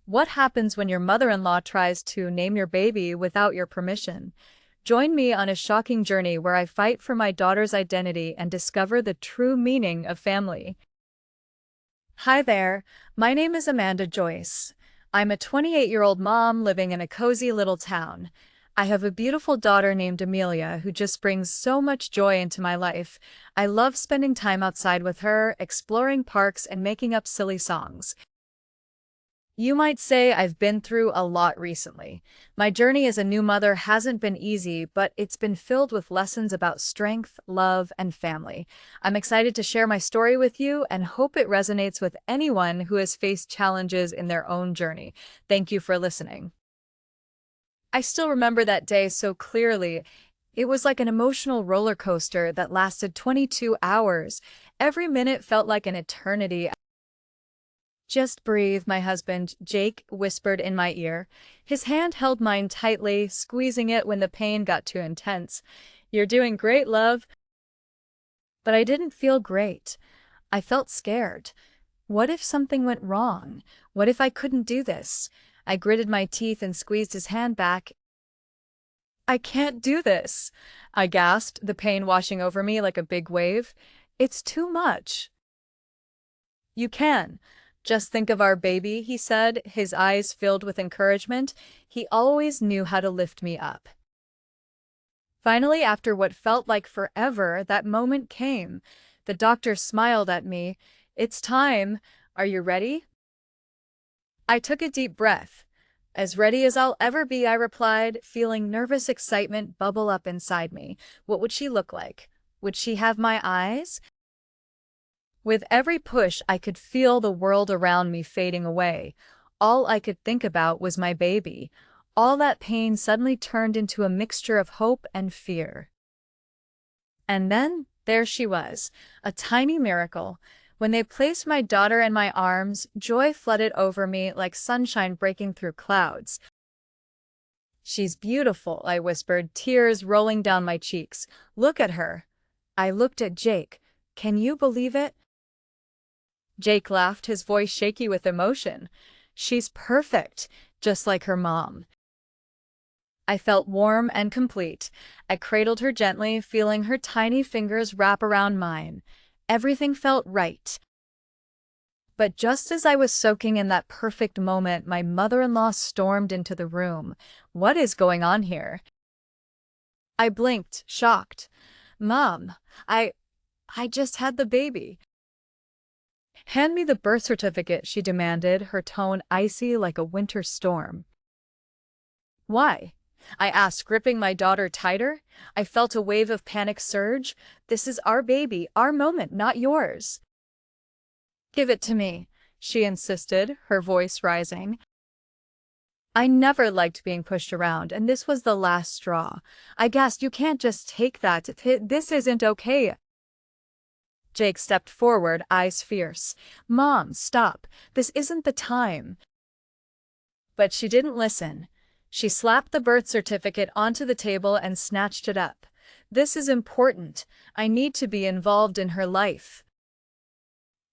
What happens when your mother-in-law tries to name your baby without your permission? Join me on a shocking journey where I fight for my daughter's identity and discover the true meaning of family. Hi there, my name is Amanda Joyce. I'm a 28-year-old mom living in a cozy little town. I have a beautiful daughter named Amelia who just brings so much joy into my life. I love spending time outside with her, exploring parks and making up silly songs. You might say I've been through a lot recently. My journey as a new mother hasn't been easy, but it's been filled with lessons about strength, love, and family. I'm excited to share my story with you and hope it resonates with anyone who has faced challenges in their own journey. Thank you for listening. I still remember that day so clearly. It was like an emotional roller coaster that lasted 22 hours. Every minute felt like an eternity. Just breathe, my husband, Jake whispered in my ear. His hand held mine tightly, squeezing it when the pain got too intense. You're doing great, love. But I didn't feel great. I felt scared. What if something went wrong? What if I couldn't do this? I gritted my teeth and squeezed his hand back. I can't do this, I gasped, the pain washing over me like a big wave. It's too much. You can. Just think of our baby, he said, his eyes filled with encouragement. He always knew how to lift me up. Finally, after what felt like forever, that moment came. The doctor smiled at me. It's time. Are you ready? I took a deep breath. As ready as I'll ever be, I replied, feeling nervous excitement bubble up inside me. What would she look like? Would she have my eyes? With every push, I could feel the world around me fading away. All I could think about was my baby. All that pain suddenly turned into a mixture of hope and fear. And then, there she was, a tiny miracle. When they placed my daughter in my arms, joy flooded over me like sunshine breaking through clouds. She's beautiful, I whispered, tears rolling down my cheeks. Look at her. I looked at Jake. Can you believe it? Jake laughed, his voice shaky with emotion. She's perfect, just like her mom. I felt warm and complete. I cradled her gently, feeling her tiny fingers wrap around mine. Everything felt right. But just as I was soaking in that perfect moment, my mother-in-law stormed into the room. What is going on here? I blinked, shocked. Mom, I just had the baby. Hand me the birth certificate, she demanded, her tone icy like a winter storm. Why? I asked, gripping my daughter tighter. I felt a wave of panic surge. This is our baby, our moment, not yours. Give it to me, she insisted, her voice rising. I never liked being pushed around, and this was the last straw. I gasped, you can't just take that. This isn't okay. Jake stepped forward, eyes fierce. Mom, stop. This isn't the time. But she didn't listen. She slapped the birth certificate onto the table and snatched it up. This is important. I need to be involved in her life.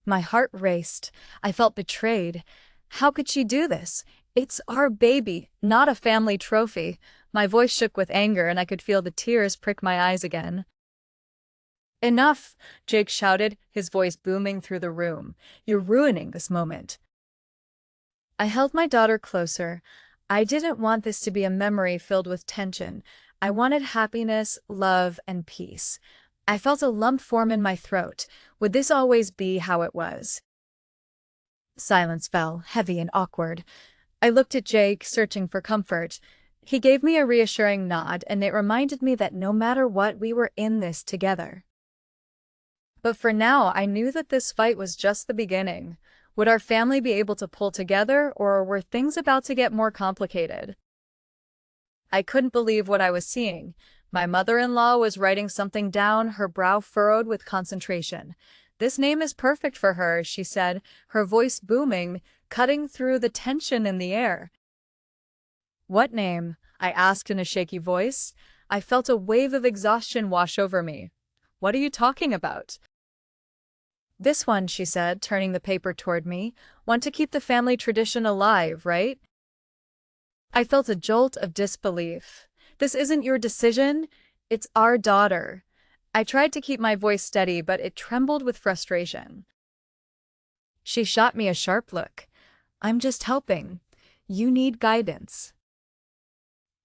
My heart raced. I felt betrayed. How could she do this? It's our baby, not a family trophy. My voice shook with anger and I could feel the tears prick my eyes again. Enough, Jake shouted, his voice booming through the room. You're ruining this moment. I held my daughter closer. I didn't want this to be a memory filled with tension. I wanted happiness, love, and peace. I felt a lump form in my throat. Would this always be how it was? Silence fell, heavy and awkward. I looked at Jake, searching for comfort. He gave me a reassuring nod, and it reminded me that no matter what, we were in this together. But for now, I knew that this fight was just the beginning. Would our family be able to pull together, or were things about to get more complicated? I couldn't believe what I was seeing. My mother-in-law was writing something down, her brow furrowed with concentration. This name is perfect for her, she said, her voice booming, cutting through the tension in the air. What name? I asked in a shaky voice. I felt a wave of exhaustion wash over me. What are you talking about? This one, she said, turning the paper toward me. Want to keep the family tradition alive, right? I felt a jolt of disbelief. This isn't your decision. It's our daughter. I tried to keep my voice steady, but it trembled with frustration. She shot me a sharp look. I'm just helping. You need guidance.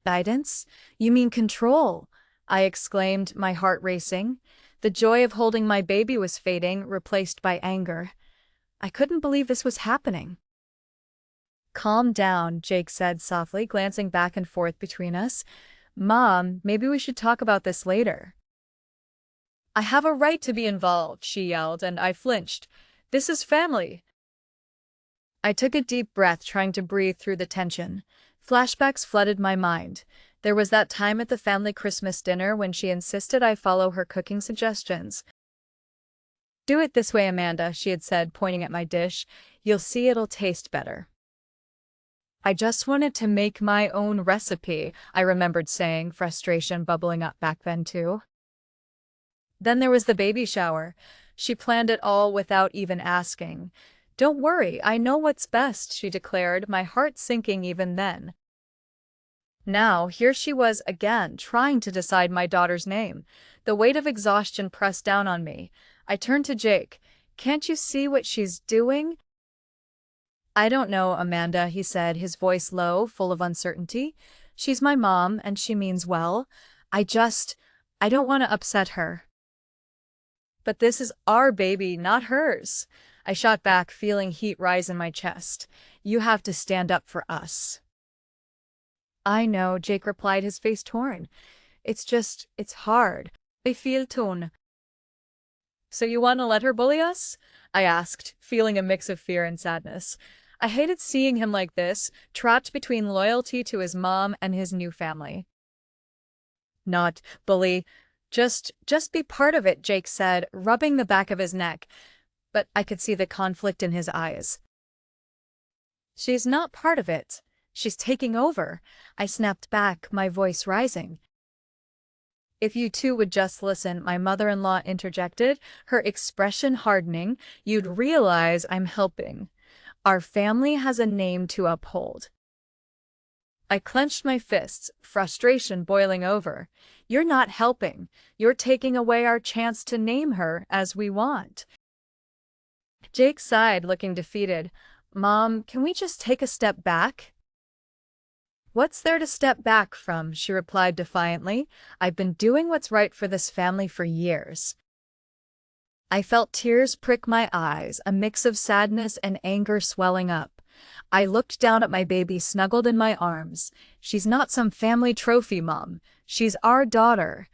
Guidance? You mean control? I exclaimed, my heart racing. The joy of holding my baby was fading, replaced by anger. I couldn't believe this was happening. Calm down, Jake said softly, glancing back and forth between us. Mom, maybe we should talk about this later. I have a right to be involved, she yelled, and I flinched. This is family. I took a deep breath, trying to breathe through the tension. Flashbacks flooded my mind. There was that time at the family Christmas dinner when she insisted I follow her cooking suggestions. Do it this way, Amanda, she had said, pointing at my dish. You'll see it'll taste better. I just wanted to make my own recipe, I remembered saying, frustration bubbling up back then too. Then there was the baby shower. She planned it all without even asking. Don't worry, I know what's best, she declared, my heart sinking even then. Now, here she was again, trying to decide my daughter's name. The weight of exhaustion pressed down on me. I turned to Jake. Can't you see what she's doing? I don't know, Amanda, he said, his voice low, full of uncertainty. She's my mom, and she means well. I don't want to upset her. But this is our baby, not hers. I shot back, feeling heat rise in my chest. You have to stand up for us. I know, Jake replied, his face torn. It's hard. I feel torn. So you want to let her bully us? I asked, feeling a mix of fear and sadness. I hated seeing him like this, trapped between loyalty to his mom and his new family. Not bully. Just be part of it, Jake said, rubbing the back of his neck. But I could see the conflict in his eyes. She's not part of it. She's taking over. I snapped back, my voice rising. If you two would just listen, my mother-in-law interjected, her expression hardening, you'd realize I'm helping. Our family has a name to uphold. I clenched my fists, frustration boiling over. You're not helping. You're taking away our chance to name her as we want. Jake sighed, looking defeated. Mom, can we just take a step back? What's there to step back from? She replied defiantly. I've been doing what's right for this family for years. I felt tears prick my eyes, a mix of sadness and anger swelling up. I looked down at my baby snuggled in my arms. She's not some family trophy, Mom. She's our daughter.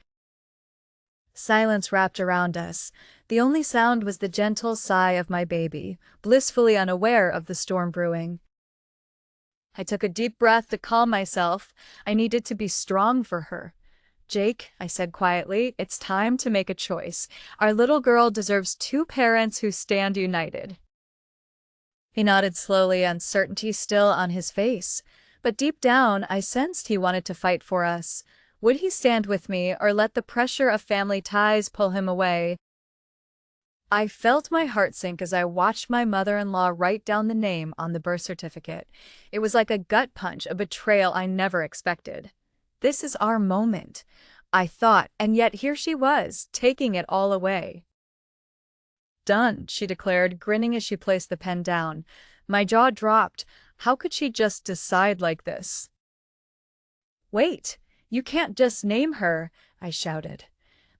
Silence wrapped around us. The only sound was the gentle sigh of my baby, blissfully unaware of the storm brewing. I took a deep breath to calm myself. I needed to be strong for her. Jake, I said quietly, it's time to make a choice. Our little girl deserves two parents who stand united. He nodded slowly, uncertainty still on his face. But deep down, I sensed he wanted to fight for us. Would he stand with me or let the pressure of family ties pull him away? I felt my heart sink as I watched my mother-in-law write down the name on the birth certificate. It was like a gut punch, a betrayal I never expected. This is our moment, I thought, and yet here she was, taking it all away. Done, she declared, grinning as she placed the pen down. My jaw dropped. How could she just decide like this? Wait, you can't just name her, I shouted.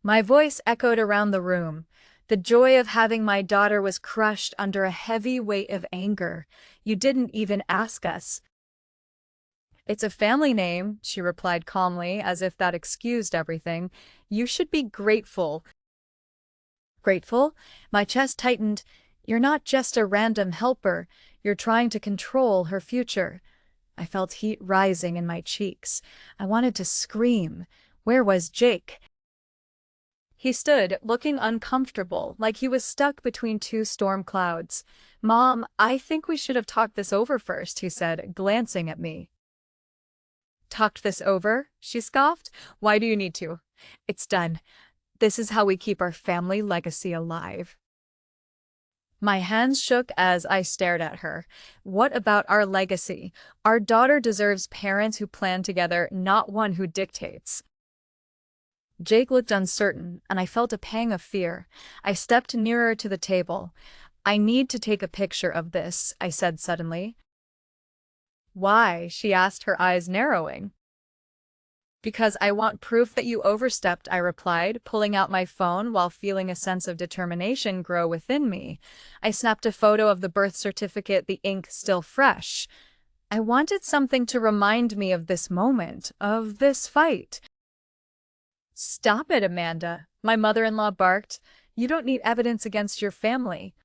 My voice echoed around the room. The joy of having my daughter was crushed under a heavy weight of anger. You didn't even ask us. It's a family name, she replied calmly, as if that excused everything. You should be grateful. Grateful? My chest tightened. You're not just a random helper. You're trying to control her future. I felt heat rising in my cheeks. I wanted to scream. Where was Jake? He stood, looking uncomfortable, like he was stuck between two storm clouds. Mom, I think we should have talked this over first, he said, glancing at me. Talked this over? She scoffed. Why do you need to? It's done. This is how we keep our family legacy alive. My hands shook as I stared at her. What about our legacy? Our daughter deserves parents who plan together, not one who dictates. Jake looked uncertain, and I felt a pang of fear. I stepped nearer to the table. I need to take a picture of this, I said suddenly. Why? She asked, her eyes narrowing. Because I want proof that you overstepped, I replied, pulling out my phone while feeling a sense of determination grow within me. I snapped a photo of the birth certificate, the ink still fresh. I wanted something to remind me of this moment, of this fight. Stop it, Amanda, my mother-in-law barked. You don't need evidence against your family.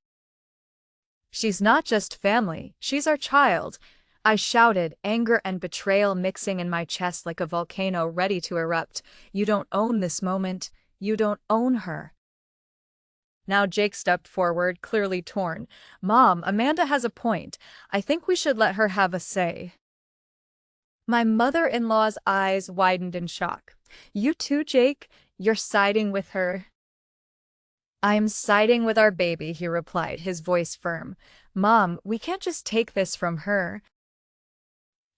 She's not just family, she's our child. I shouted, anger and betrayal mixing in my chest like a volcano ready to erupt. You don't own this moment. You don't own her. Now Jake stepped forward, clearly torn. Mom, Amanda has a point. I think we should let her have a say. My mother-in-law's eyes widened in shock. You too, Jake? You're siding with her? I'm siding with our baby, he replied, his voice firm. Mom, we can't just take this from her.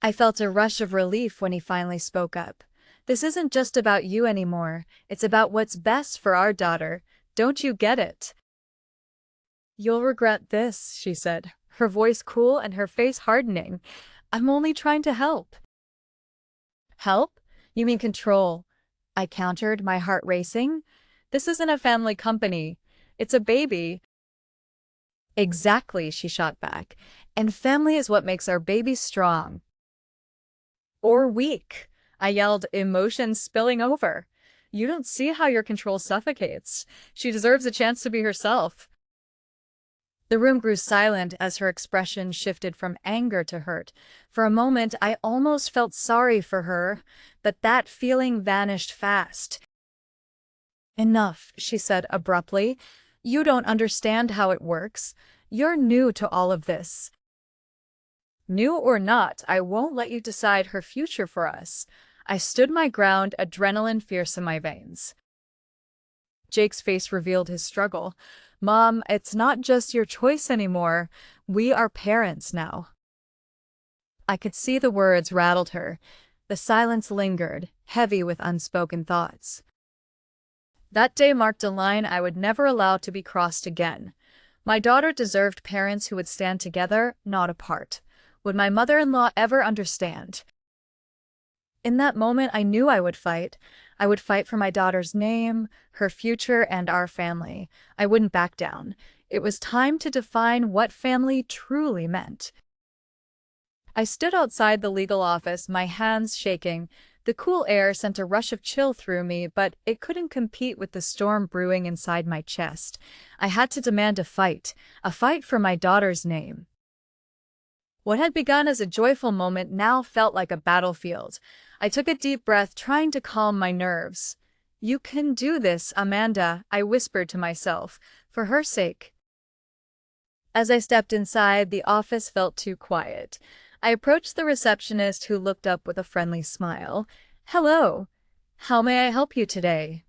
I felt a rush of relief when he finally spoke up. This isn't just about you anymore. It's about what's best for our daughter. Don't you get it? You'll regret this, she said, her voice cool and her face hardening. I'm only trying to help. Help? You mean control? I countered, my heart racing. This isn't a family company. It's a baby. Exactly, she shot back. And family is what makes our baby strong. Or weak, I yelled, emotions spilling over. You don't see how your control suffocates. She deserves a chance to be herself. The room grew silent as her expression shifted from anger to hurt. For a moment, I almost felt sorry for her, but that feeling vanished fast. Enough, she said abruptly. You don't understand how it works. You're new to all of this. New or not, I won't let you decide her future for us. I stood my ground, adrenaline fierce in my veins. Jake's face revealed his struggle. Mom, it's not just your choice anymore. We are parents now. I could see the words rattled her. The silence lingered, heavy with unspoken thoughts. That day marked a line I would never allow to be crossed again. My daughter deserved parents who would stand together, not apart. Would my mother-in-law ever understand? In that moment, I knew I would fight. I would fight for my daughter's name, her future, and our family. I wouldn't back down. It was time to define what family truly meant. I stood outside the legal office, my hands shaking. The cool air sent a rush of chill through me, but it couldn't compete with the storm brewing inside my chest. I had to demand a fight for my daughter's name. What had begun as a joyful moment now felt like a battlefield. I took a deep breath, trying to calm my nerves. You can do this, Amanda, I whispered to myself, for her sake. As I stepped inside, the office felt too quiet. I approached the receptionist, who looked up with a friendly smile. Hello. How may I help you today?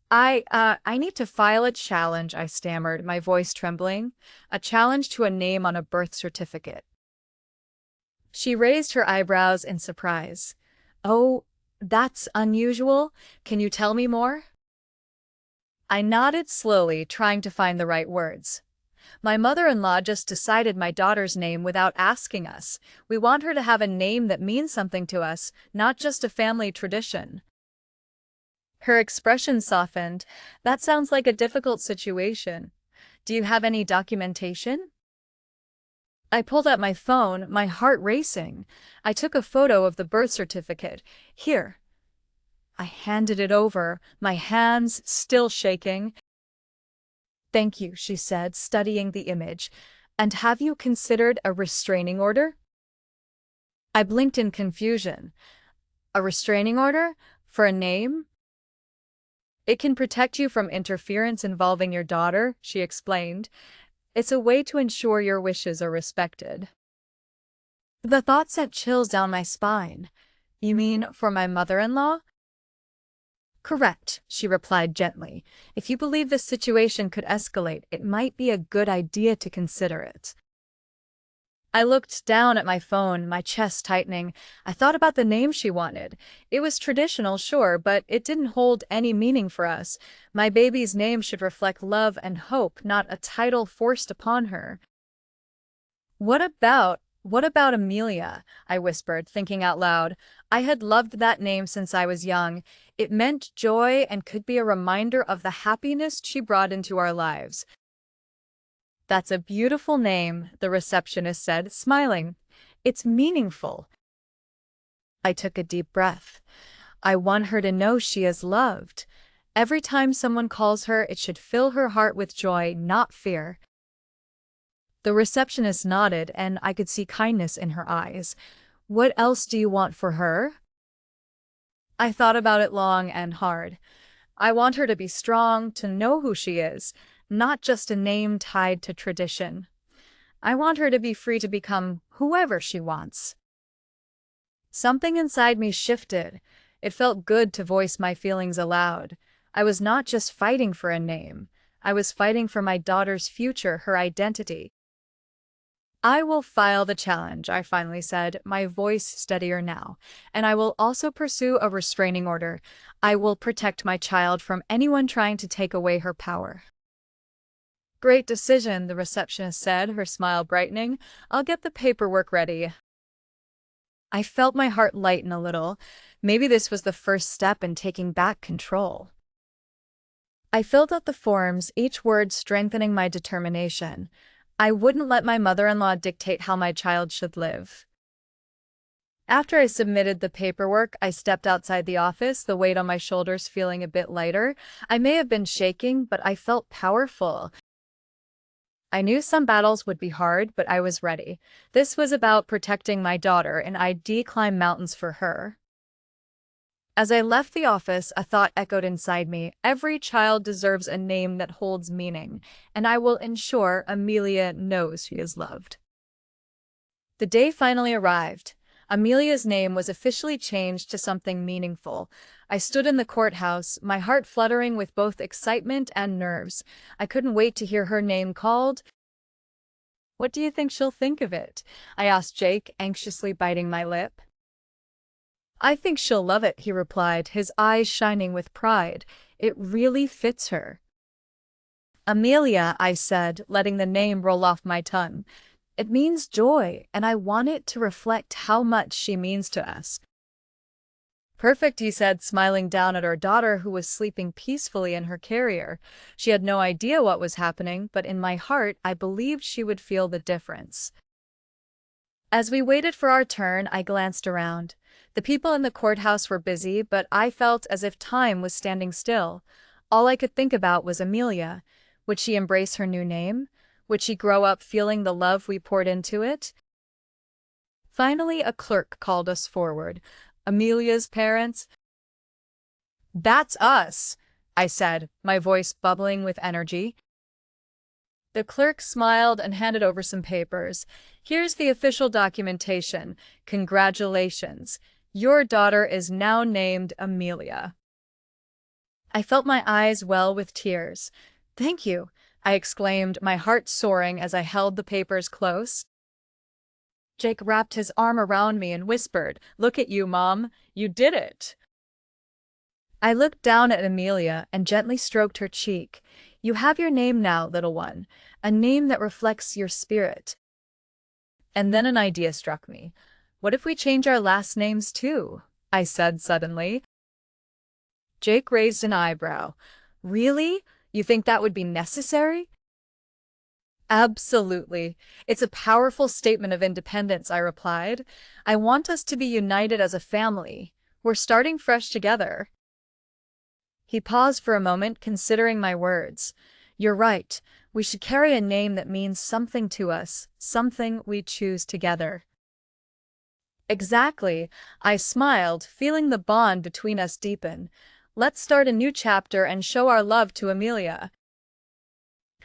I need to file a challenge, I stammered, my voice trembling. A challenge to a name on a birth certificate. She raised her eyebrows in surprise. Oh, that's unusual. Can you tell me more? I nodded slowly, trying to find the right words. My mother-in-law just decided my daughter's name without asking us. We want her to have a name that means something to us, not just a family tradition. Her expression softened. That sounds like a difficult situation. Do you have any documentation? I pulled out my phone, my heart racing. I took a photo of the birth certificate. Here. I handed it over, my hands still shaking. Thank you, she said, studying the image. And have you considered a restraining order? I blinked in confusion. A restraining order? For a name? It can protect you from interference involving your daughter, she explained. It's a way to ensure your wishes are respected. The thought sent chills down my spine. You mean for my mother-in-law? Correct, she replied gently. If you believe this situation could escalate, it might be a good idea to consider it. I looked down at my phone, my chest tightening. I thought about the name she wanted. It was traditional, sure, but it didn't hold any meaning for us. My baby's name should reflect love and hope, not a title forced upon her. What about Amelia? I whispered, thinking out loud. I had loved that name since I was young. It meant joy and could be a reminder of the happiness she brought into our lives. That's a beautiful name, the receptionist said, smiling. It's meaningful. I took a deep breath. I want her to know she is loved. Every time someone calls her, it should fill her heart with joy, not fear. The receptionist nodded, and I could see kindness in her eyes. What else do you want for her? I thought about it long and hard. I want her to be strong, to know who she is, not just a name tied to tradition. I want her to be free to become whoever she wants. Something inside me shifted. It felt good to voice my feelings aloud. I was not just fighting for a name. I was fighting for my daughter's future, her identity. I will file the challenge, I finally said, my voice steadier now. And I will also pursue a restraining order. I will protect my child from anyone trying to take away her power. Great decision, the receptionist said, her smile brightening. I'll get the paperwork ready. I felt my heart lighten a little. Maybe this was the first step in taking back control. I filled out the forms, each word strengthening my determination. I wouldn't let my mother-in-law dictate how my child should live. After I submitted the paperwork, I stepped outside the office, the weight on my shoulders feeling a bit lighter. I may have been shaking, but I felt powerful. I knew some battles would be hard, but I was ready. This was about protecting my daughter, and I'd climb mountains for her. As I left the office, a thought echoed inside me. Every child deserves a name that holds meaning, and I will ensure Amelia knows she is loved. The day finally arrived. Amelia's name was officially changed to something meaningful. I stood in the courthouse, my heart fluttering with both excitement and nerves. I couldn't wait to hear her name called. What do you think she'll think of it? I asked Jake, anxiously biting my lip. I think she'll love it, he replied, his eyes shining with pride. It really fits her. Amelia, I said, letting the name roll off my tongue. It means joy, and I want it to reflect how much she means to us. Perfect, he said, smiling down at our daughter who was sleeping peacefully in her carrier. She had no idea what was happening, but in my heart I believed she would feel the difference. As we waited for our turn, I glanced around. The people in the courthouse were busy, but I felt as if time was standing still. All I could think about was Amelia. Would she embrace her new name? Would she grow up feeling the love we poured into it? Finally, a clerk called us forward. Amelia's parents. That's us, I said, my voice bubbling with energy. The clerk smiled and handed over some papers. Here's the official documentation. Congratulations. Your daughter is now named Amelia. I felt my eyes well with tears. Thank you, I exclaimed, my heart soaring as I held the papers close. Jake wrapped his arm around me and whispered, "Look at you, Mom. You did it." I looked down at Amelia and gently stroked her cheek. You have your name now, little one, a name that reflects your spirit. And then an idea struck me. What if we change our last names too? I said suddenly. Jake raised an eyebrow. Really? You think that would be necessary? Absolutely. It's a powerful statement of independence, I replied. I want us to be united as a family. We're starting fresh together. He paused for a moment, considering my words. You're right. We should carry a name that means something to us, something we choose together. Exactly. I smiled, feeling the bond between us deepen. Let's start a new chapter and show our love to Amelia.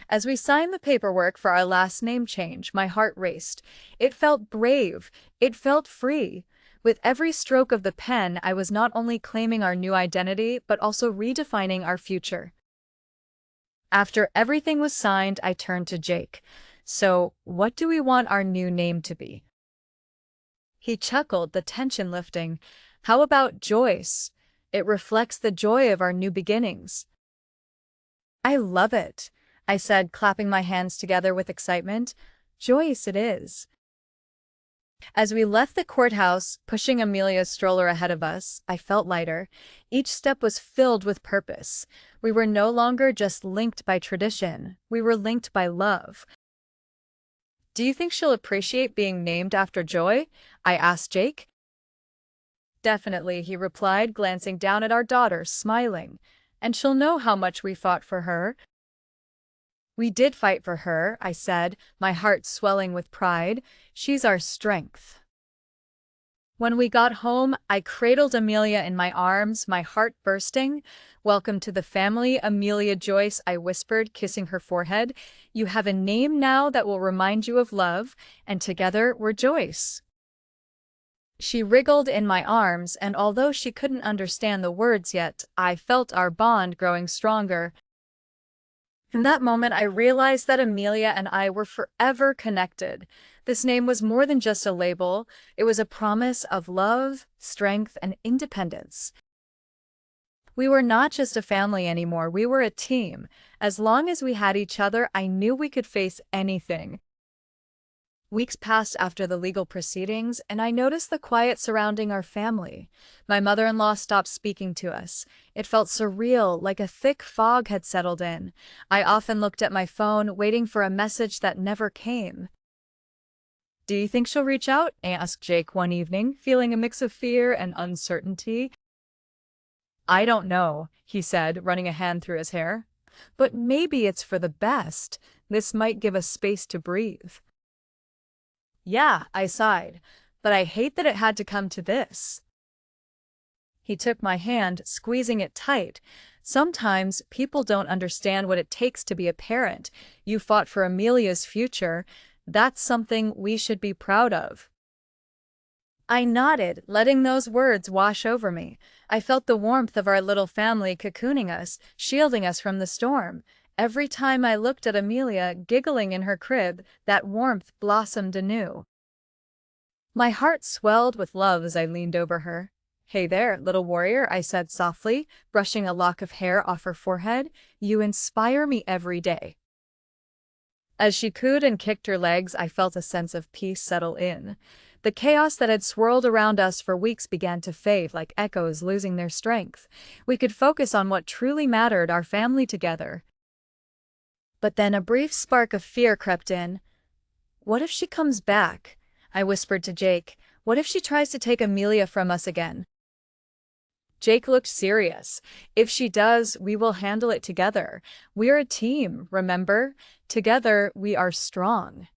As we signed the paperwork for our last name change, my heart raced. It felt brave. It felt free. With every stroke of the pen, I was not only claiming our new identity, but also redefining our future. After everything was signed, I turned to Jake. So, what do we want our new name to be? He chuckled, the tension lifting. How about Joyce? It reflects the joy of our new beginnings. I love it, I said, clapping my hands together with excitement. Joyce it is. As we left the courthouse, pushing Amelia's stroller ahead of us, I felt lighter. Each step was filled with purpose. We were no longer just linked by tradition. We were linked by love. Do you think she'll appreciate being named after Joy? I asked Jake. Definitely, he replied, glancing down at our daughter, smiling. And she'll know how much we fought for her. We did fight for her, I said, my heart swelling with pride. She's our strength. When we got home, I cradled Amelia in my arms, my heart bursting. Welcome to the family, Amelia Joyce, I whispered, kissing her forehead. You have a name now that will remind you of love, and together we're Joyce. She wriggled in my arms, and although she couldn't understand the words yet, I felt our bond growing stronger. In that moment, I realized that Amelia and I were forever connected. This name was more than just a label. It was a promise of love, strength, and independence. We were not just a family anymore, we were a team. As long as we had each other, I knew we could face anything. Weeks passed after the legal proceedings, and I noticed the quiet surrounding our family. My mother-in-law stopped speaking to us. It felt surreal, like a thick fog had settled in. I often looked at my phone, waiting for a message that never came. Do you think she'll reach out? I asked Jake one evening, feeling a mix of fear and uncertainty. I don't know, he said, running a hand through his hair. But maybe it's for the best. This might give us space to breathe. Yeah, I sighed, but I hate that it had to come to this. He took my hand, squeezing it tight. Sometimes people don't understand what it takes to be a parent. You fought for Amelia's future. That's something we should be proud of. I nodded, letting those words wash over me. I felt the warmth of our little family cocooning us, shielding us from the storm. Every time I looked at Amelia, giggling in her crib, that warmth blossomed anew. My heart swelled with love as I leaned over her. Hey there, little warrior, I said softly, brushing a lock of hair off her forehead. You inspire me every day. As she cooed and kicked her legs, I felt a sense of peace settle in. The chaos that had swirled around us for weeks began to fade like echoes losing their strength. We could focus on what truly mattered, our family together. But then a brief spark of fear crept in. What if she comes back? I whispered to Jake. What if she tries to take Amelia from us again? Jake looked serious. If she does, we will handle it together. We're a team, remember? Together, we are strong.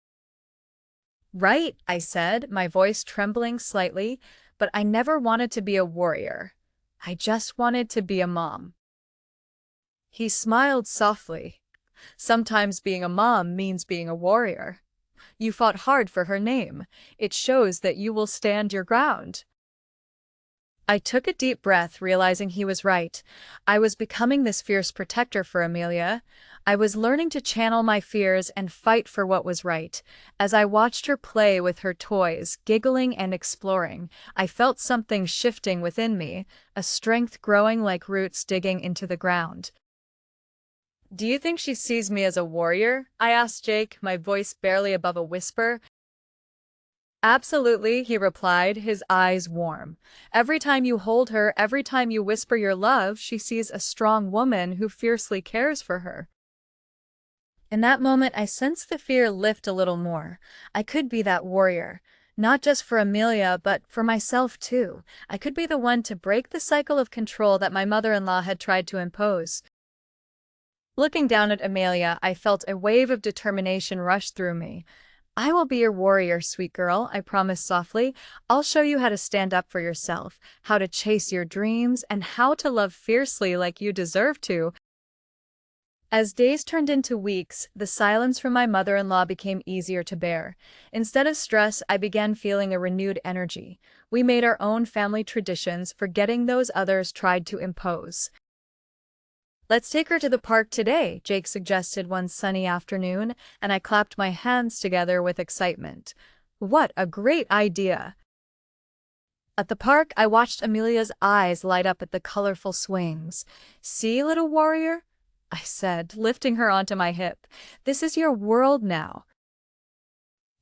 Right, I said, my voice trembling slightly, but I never wanted to be a warrior. I just wanted to be a mom. He smiled softly. Sometimes being a mom means being a warrior. You fought hard for her name. It shows that you will stand your ground. I took a deep breath, realizing he was right. I was becoming this fierce protector for Amelia. I was learning to channel my fears and fight for what was right. As I watched her play with her toys, giggling and exploring, I felt something shifting within me, a strength growing like roots digging into the ground. Do you think she sees me as a warrior? I asked Jake, my voice barely above a whisper. Absolutely, he replied, his eyes warm. Every time you hold her, every time you whisper your love, she sees a strong woman who fiercely cares for her. In that moment, I sensed the fear lift a little more. I could be that warrior. Not just for Amelia, but for myself too. I could be the one to break the cycle of control that my mother-in-law had tried to impose. Looking down at Amelia, I felt a wave of determination rush through me. I will be your warrior, sweet girl, I promised softly. I'll show you how to stand up for yourself, how to chase your dreams, and how to love fiercely like you deserve to. As days turned into weeks, the silence from my mother-in-law became easier to bear. Instead of stress, I began feeling a renewed energy. We made our own family traditions, forgetting those others tried to impose. "Let's take her to the park today," Jake suggested one sunny afternoon, and I clapped my hands together with excitement. What a great idea! At the park, I watched Amelia's eyes light up at the colorful swings. "See, little warrior?" I said, lifting her onto my hip. "This is your world now."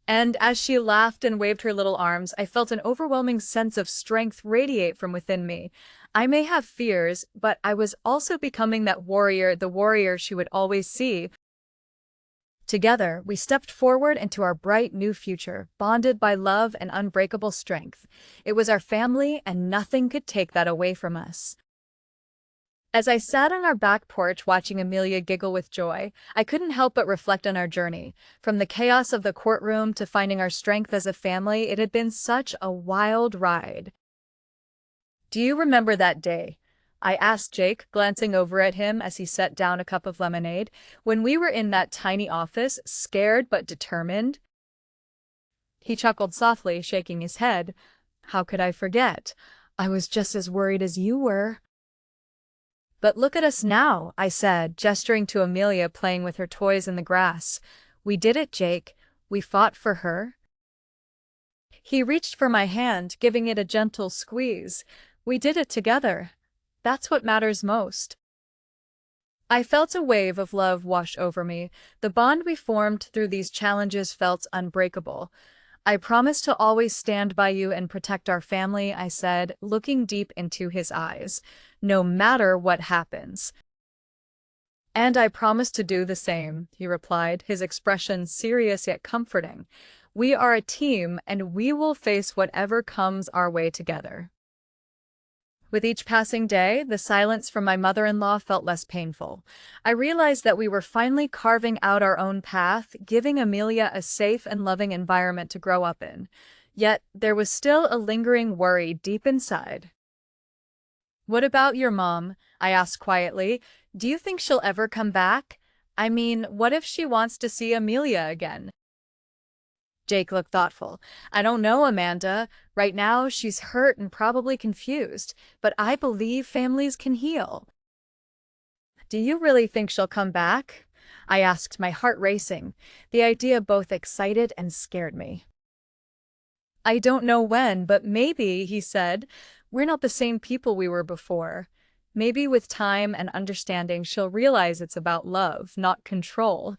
And as she laughed and waved her little arms, I felt an overwhelming sense of strength radiate from within me. I may have fears, but I was also becoming that warrior, the warrior she would always see. Together, we stepped forward into our bright new future, bonded by love and unbreakable strength. It was our family, and nothing could take that away from us. As I sat on our back porch watching Amelia giggle with joy, I couldn't help but reflect on our journey. From the chaos of the courtroom to finding our strength as a family, it had been such a wild ride. "Do you remember that day?" I asked Jake, glancing over at him as he set down a cup of lemonade. "When we were in that tiny office, scared but determined?" He chuckled softly, shaking his head. "How could I forget? I was just as worried as you were." "But look at us now," I said, gesturing to Amelia playing with her toys in the grass. "We did it, Jake. We fought for her." He reached for my hand, giving it a gentle squeeze. "We did it together. That's what matters most." I felt a wave of love wash over me. The bond we formed through these challenges felt unbreakable. "I promise to always stand by you and protect our family," I said, looking deep into his eyes. "No matter what happens." "And I promise to do the same," he replied, his expression serious yet comforting. "We are a team, and we will face whatever comes our way together." With each passing day, the silence from my mother-in-law felt less painful. I realized that we were finally carving out our own path, giving Amelia a safe and loving environment to grow up in. Yet, there was still a lingering worry deep inside. "What about your mom?" I asked quietly. "Do you think she'll ever come back? I mean, what if she wants to see Amelia again?" Jake looked thoughtful. "I don't know, Amanda. Right now, she's hurt and probably confused, but I believe families can heal." "Do you really think she'll come back?" I asked, my heart racing. The idea both excited and scared me. "I don't know when, but maybe," he said. "We're not the same people we were before. Maybe with time and understanding, she'll realize it's about love, not control."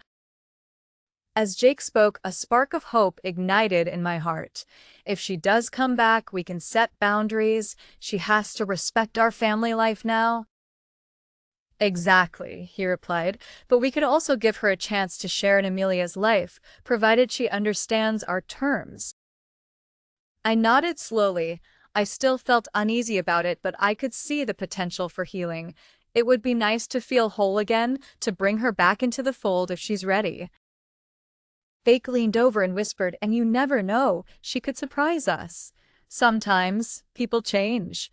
As Jake spoke, a spark of hope ignited in my heart. "If she does come back, we can set boundaries. She has to respect our family life now." "Exactly," he replied, "but we could also give her a chance to share in Amelia's life, provided she understands our terms." I nodded slowly. I still felt uneasy about it, but I could see the potential for healing. It would be nice to feel whole again, to bring her back into the fold if she's ready. Fake leaned over and whispered, "And you never know, she could surprise us. Sometimes, people change."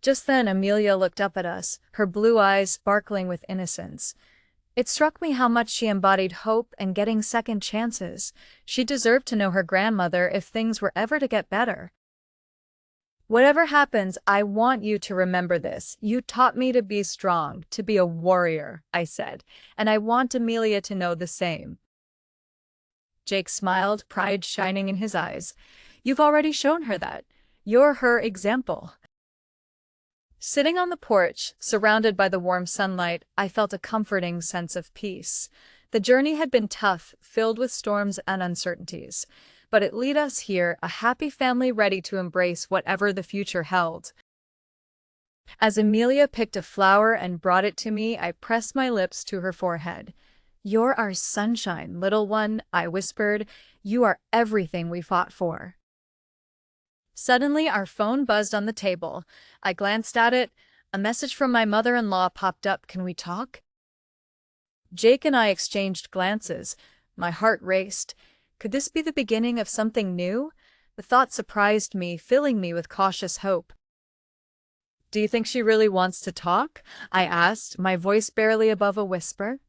Just then Amelia looked up at us, her blue eyes sparkling with innocence. It struck me how much she embodied hope and getting second chances. She deserved to know her grandmother if things were ever to get better. "Whatever happens, I want you to remember this. You taught me to be strong, to be a warrior," I said, "and I want Amelia to know the same." Jake smiled, pride shining in his eyes. "You've already shown her that. You're her example." Sitting on the porch, surrounded by the warm sunlight, I felt a comforting sense of peace. The journey had been tough, filled with storms and uncertainties, but it led us here, a happy family ready to embrace whatever the future held. As Amelia picked a flower and brought it to me, I pressed my lips to her forehead. "You're our sunshine, little one," I whispered. "You are everything we fought for." Suddenly, our phone buzzed on the table. I glanced at it. A message from my mother-in-law popped up. "Can we talk?" Jake and I exchanged glances. My heart raced. Could this be the beginning of something new? The thought surprised me, filling me with cautious hope. Do you think she really wants to talk? I asked, my voice barely above a whisper.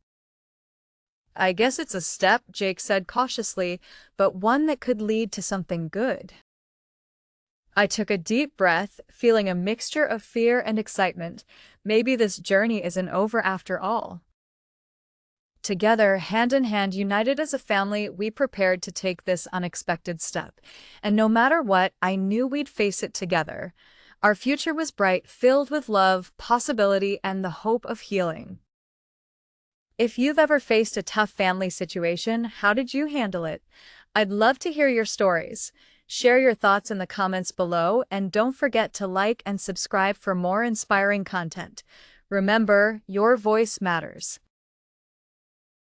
I guess it's a step, Jake said cautiously, but one that could lead to something good. I took a deep breath, feeling a mixture of fear and excitement. Maybe this journey isn't over after all. Together, hand in hand, united as a family, we prepared to take this unexpected step. And no matter what, I knew we'd face it together. Our future was bright, filled with love, possibility, and the hope of healing. If you've ever faced a tough family situation, how did you handle it? I'd love to hear your stories. Share your thoughts in the comments below, and don't forget to like and subscribe for more inspiring content. Remember, your voice matters.